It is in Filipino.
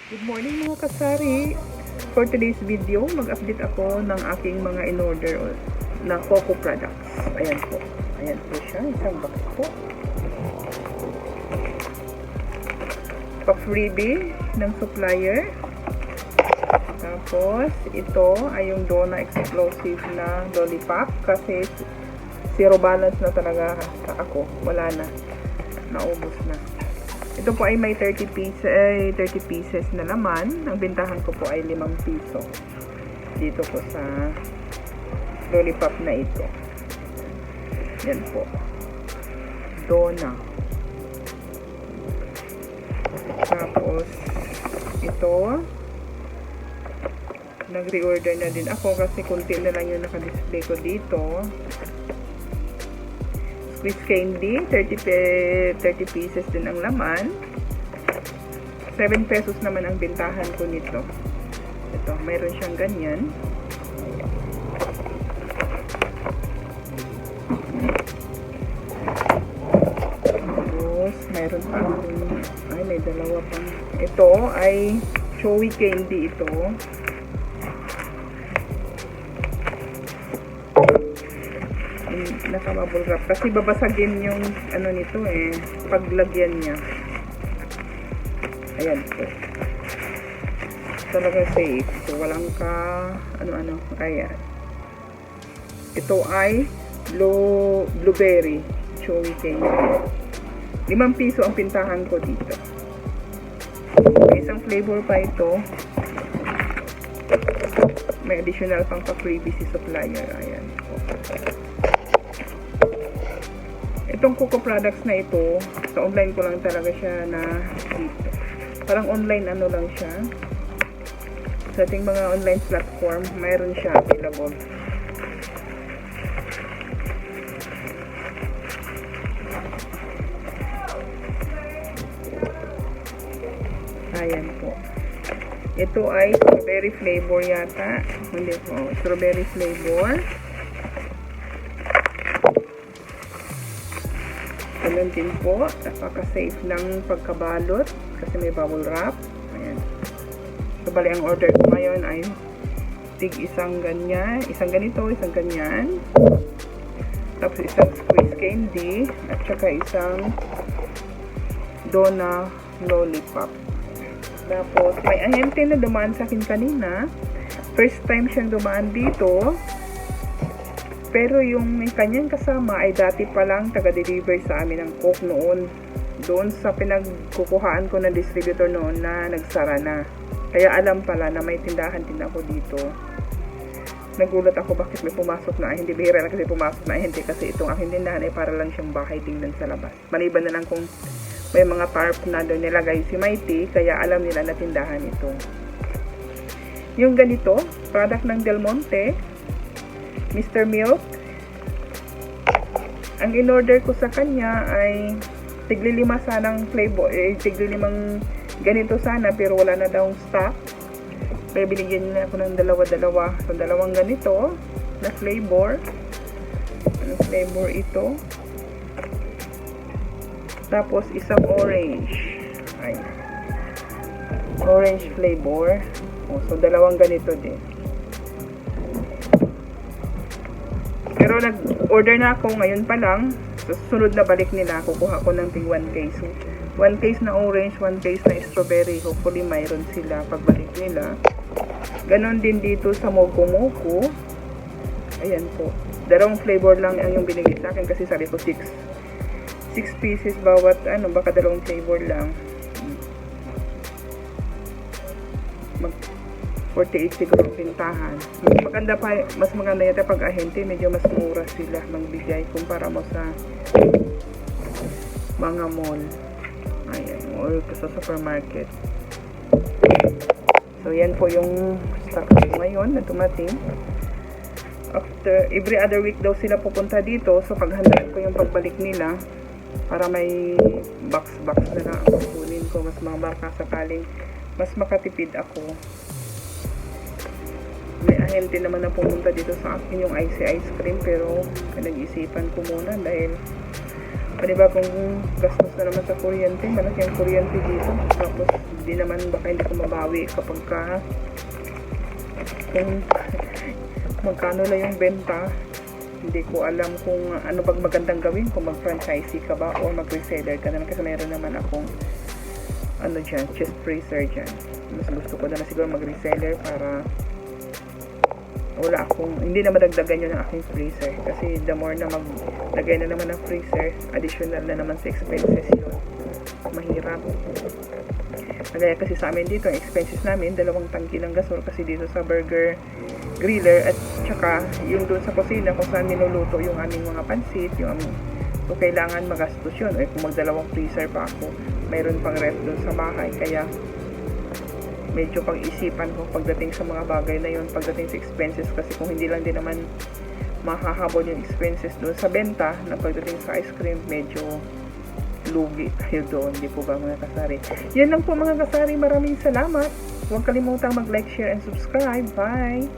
Good morning mga kasari! For today's video, mag-update ako ng aking mga in-order na Coco products. Ayan po. Ayan po siya. Isang box po. Pa-freebie ng supplier. Tapos, ito ay yung Donna Explosive na lollipop. Kasi, zero balance na talaga ako. Wala na. Naubos na. Ito po ay may 30 pieces na laman. Ang bintahan ko po ay 5 piso. Dito po sa lollipop na ito. Yan po. Donna. Tapos, ito. Nag-reorder na din ako kasi kunti na lang yung naka-display ko dito. Swiss candy, 30 pieces din ang laman. 7 pesos naman ang bintahan ko nito. Ito, mayroon siyang ganyan. Tapos, mayroon pang, ay may dalawa pang. Ito ay chewy candy ito. Naka-bubble wrap kasi babasagin yung ano nito paglagyan niya. Ayan po. Talaga safe. So walang ano ayan. Ito ay blueberry chewy candy. 5 piso ang pintahan ko dito. May isang flavor pa ito. May additional pang pa-freebie si supplier. Ayan po. Itong Coco products na ito, sa online ko lang talaga siya na dito. Parang online ano lang siya. Sa ating mga online platform, mayroon siya available. Ayan po. Ito ay strawberry flavor yata. Hindi po. Strawberry flavor. Ganun din po, napaka-safe ng pagkabalot kasi may bubble wrap. Ayan. So, bali ang order ko ngayon ay isang ganyan, isang ganito, isang ganyan. Tapos isang squeeze candy at saka isang Donna lollipop. Tapos may ahente na dumaan sa akin kanina. First time siyang dumaan dito. Pero yung kanyang kasama ay dati pa lang taga-deliver sa amin ng Coke noon. Doon sa pinagkukuhaan ko ng distributor noon na nagsara na. Kaya alam pala na may tindahan din ako dito. Nagulat ako bakit may pumasok na ahente. Bihira na kasi pumasok na ahente kasi itong aking tindahan ay para lang siyang bahay tingnan sa labas. Maliban na lang kung may mga tarp na doon nilagay si Mighty, kaya alam nila na tindahan ito. Yung ganito, product ng Del Monte, Mr. Milk. Ang in-order ko sa kanya ay tigli-5 sanang flavor, tigli-5 ganito sana pero wala na daw stock. Kaya binigyan niya ako ng dalawa-dalawa. So, 2 ganito na flavor. Anong flavor ito? Tapos, isang orange. Ay. Orange flavor. So, 2 ganito din. Pero nag-order na ako ngayon pa lang. So, sunod na balik nila. Kukuha ko ng 1 case. So, 1 case na orange, 1 case na strawberry. Hopefully, mayroon sila pagbalik nila. Ganon din dito sa Moco Moco. Ayan po. 2 flavor lang ang yung binigay sa akin kasi sabi ko 6 pieces bawat baka 2 flavor lang. 48 siguro ang pintahan. Mas maganda yata pag ahente, medyo mas mura sila magbigay kumpara mo sa mga mall. Ayan, or sa supermarket. So, yan po yung stock ngayon na dumating. After, every other week daw sila pupunta dito. So, paghandaan ko yung pagbalik nila para may box na lang ang kunin ko. Mas baka sakaling mas makatipid ako. May ahente naman na pumunta dito sa akin yung ice cream pero nag-isipan ko muna dahil panibagong gastos na naman sa kuryente. Malaki ang kuryente dito. Tapos, hindi naman, baka hindi ko mabawi kapag kung magkano lang yung benta. Hindi ko alam kung ano bang magandang gawin, kung mag-franchisee ka ba o mag-reseller ka naman, kasi meron naman akong ano dyan, chest freezer dyan. Mas gusto ko na siguro mag-reseller para wala akong, hindi na madagdagan yun ng aking freezer, kasi the more na maglagay na naman ng freezer, additional na naman sa expenses yun. Mahirap. Kaya kasi sa amin dito, ang expenses namin, 2 tangki ng gasol, kasi dito sa burger griller at saka yung doon sa kusina kung saan niluluto yung aming mga pansit, yung so kailangan magastos yun. O kung mag-2 freezer pa ako, mayroon pang ref doon sa bahay, kaya medyo pag-isipan ko pagdating sa mga bagay na yun, pagdating sa expenses, kasi kung hindi lang din naman mahahabol yung expenses doon sa benta, na pagdating sa ice cream, medyo lugi tayo doon, di po ba mga kasari? Yan lang po mga kasari, maraming salamat. Huwag kalimutang mag-like, share, and subscribe. Bye!